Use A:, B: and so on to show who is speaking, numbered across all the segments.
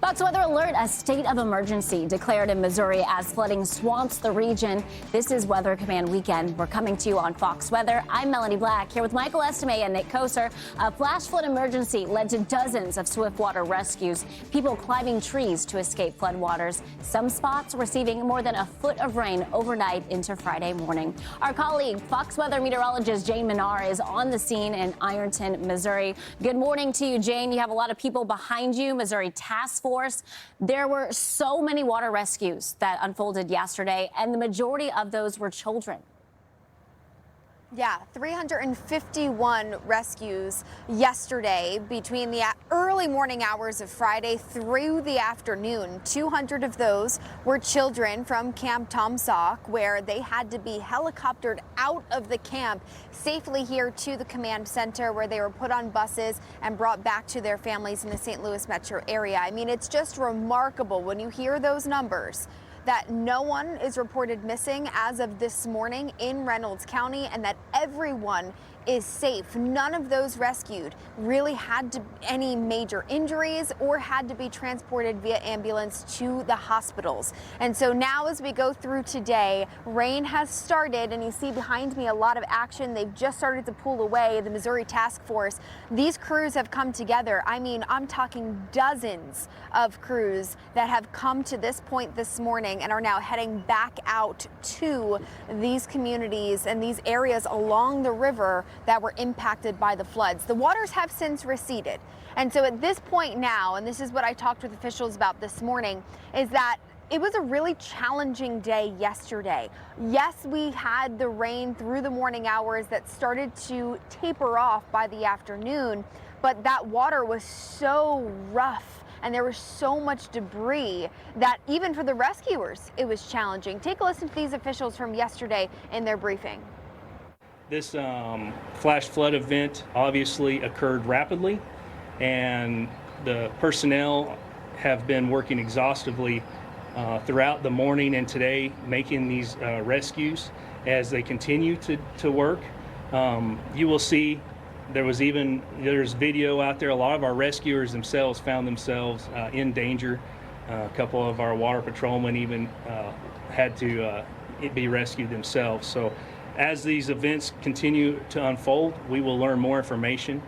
A: Fox Weather Alert, a state of emergency declared in Missouri as flooding swamps the region. This is Weather Command Weekend. We're coming to you on Fox Weather. I'm Melanie Black here with Michael Estime and Nick Koser. A flash flood emergency led to dozens of swiftwater rescues, people climbing trees to escape floodwaters. Some spots receiving more than a foot of rain overnight into Friday morning. Our colleague, Fox Weather Meteorologist Jane Minar, is on the scene in Ironton, Missouri. Good morning to you, Jane. You have a lot of people behind you, Missouri Task Force. There were so many water rescues that unfolded yesterday, and the majority of those were children.
B: Yeah, 351 rescues yesterday between the early morning hours of Friday through the afternoon. 200 of those were children from Camp Tomsock, where they had to be helicoptered out of the camp safely here to the command center, where they were put on buses and brought back to their families in the St. Louis metro area. I mean, it's just remarkable when you hear those numbers, that no one is reported missing as of this morning in Reynolds County, and that everyone is safe. None of those rescued really had any major injuries or had to be transported via ambulance to the hospitals. And so now as we go through today, rain has started, and you see behind me a lot of action. They've just started to pull away. The Missouri Task Force, these crews have come together. I mean, I'm talking dozens of crews that have come to this point this morning and are now heading back out to these communities and these areas along the river that were impacted by the floods. The waters have since receded. And so at this point now, and this is what I talked with officials about this morning, is that it was a really challenging day yesterday. Yes, we had the rain through the morning hours that started to taper off by the afternoon, but that water was so rough and there was so much debris that even for the rescuers, it was challenging. Take a listen to these officials from yesterday in their briefing.
C: This flash flood event obviously occurred rapidly, and the personnel have been working exhaustively throughout the morning and today, making these rescues. As they continue to work, you will see there's video out there. A lot of our rescuers themselves found themselves in danger. A couple of our water patrolmen even had to be rescued themselves. So as these events continue to unfold, we will learn more information.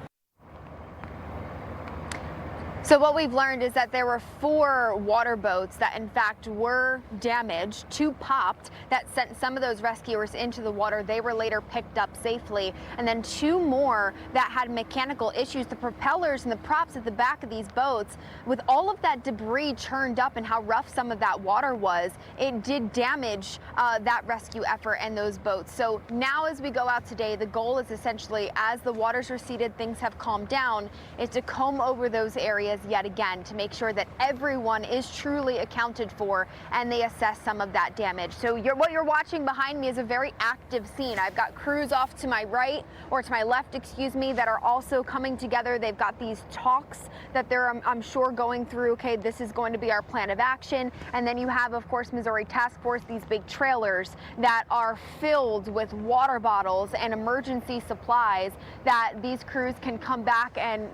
B: So what we've learned is that there were 4 water boats that in fact were damaged, 2 popped, that sent some of those rescuers into the water. They were later picked up safely. And then 2 more that had mechanical issues. The propellers and the props at the back of these boats, with all of that debris churned up and how rough some of that water was, it did damage that rescue effort and those boats. So now as we go out today, the goal is essentially, as the waters receded, things have calmed down, is to comb over those areas yet again to make sure that everyone is truly accounted for and they assess some of that damage. So what you're watching behind me is a very active scene. I've got crews off to my right, or to my left, excuse me, that are also coming together. They've got these talks that they're, I'm sure, going through. Okay, this is going to be our plan of action. And then you have, of course, Missouri Task Force, these big trailers that are filled with water bottles and emergency supplies that these crews can come back and,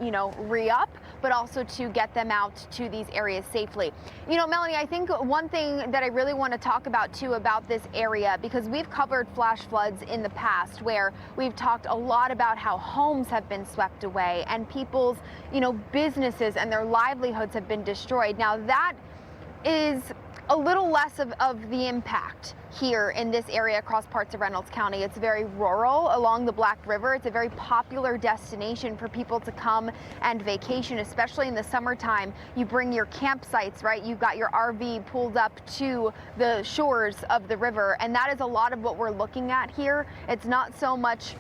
B: re-up, but also to get them out to these areas safely. Melanie, I think one thing that I really want to talk about too about this area, because we've covered flash floods in the past where we've talked a lot about how homes have been swept away and people's, businesses and their livelihoods have been destroyed. Now that is a little less of the impact here in this area across parts of Reynolds County. It's very rural along the Black River. It's a very popular destination for people to come and vacation, especially in the summertime. You bring your campsites, right? You've got your RV pulled up to the shores of the river, and that is a lot of what we're looking at here. It's not so much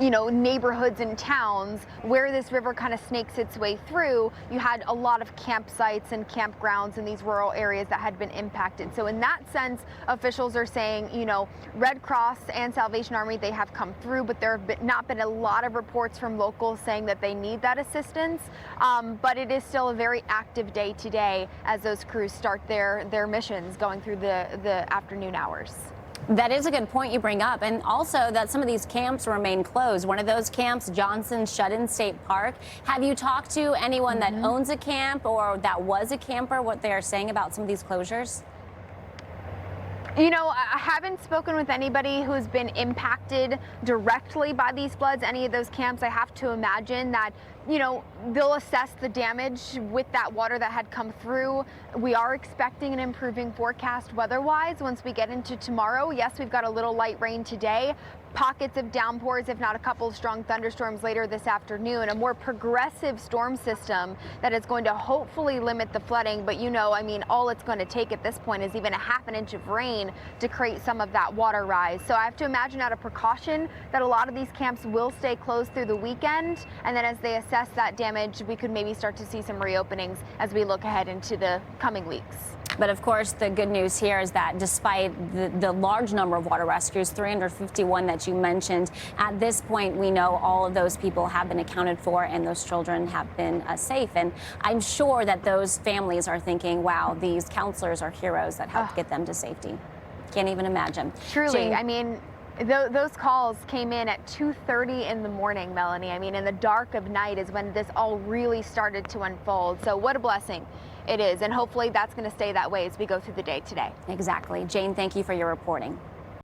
B: neighborhoods and towns where this river kind of snakes its way through. You had a lot of campsites and campgrounds in these rural areas that had been impacted. So in that sense, officials are saying, Red Cross and Salvation Army, they have come through, but there have not been a lot of reports from locals saying that they need that assistance. But it is still a very active day today as those crews start their missions going through the afternoon hours.
A: That is a good point you bring up, and also that some of these camps remain closed. One of those camps, Johnson Shut-in State Park. Have you talked to anyone that owns a camp or that was a camper, what they are saying about some of these closures?
B: You know, I haven't spoken with anybody who's been impacted directly by these floods, any of those camps. I have to imagine that, you know, they'll assess the damage with that water that had come through. We are expecting an improving forecast weather-wise once we get into tomorrow. Yes, we've got a little light rain today, pockets of downpours, if not a couple of strong thunderstorms later this afternoon. A more progressive storm system that is going to hopefully limit the flooding. But you know, I mean, all it's going to take at this point is even a half an inch of rain to create some of that water rise. So I have to imagine out of precaution that a lot of these camps will stay closed through the weekend. And then as they assess that damage, we could maybe start to see some reopenings as we look ahead into the coming weeks.
A: But of course, the good news here is that despite the large number of water rescues, 351 that you mentioned, at this point, we know all of those people have been accounted for and those children have been safe. And I'm sure that those families are thinking, wow, these counselors are heroes that helped get them to safety. Can't even imagine.
B: Truly,
A: Jane,
B: I mean, those calls came in at 2:30 in the morning, Melanie. I mean, in the dark of night is when this all really started to unfold. So what a blessing it is. And hopefully that's going to stay that way as we go through the day today.
A: Exactly. Jane, thank you for your reporting.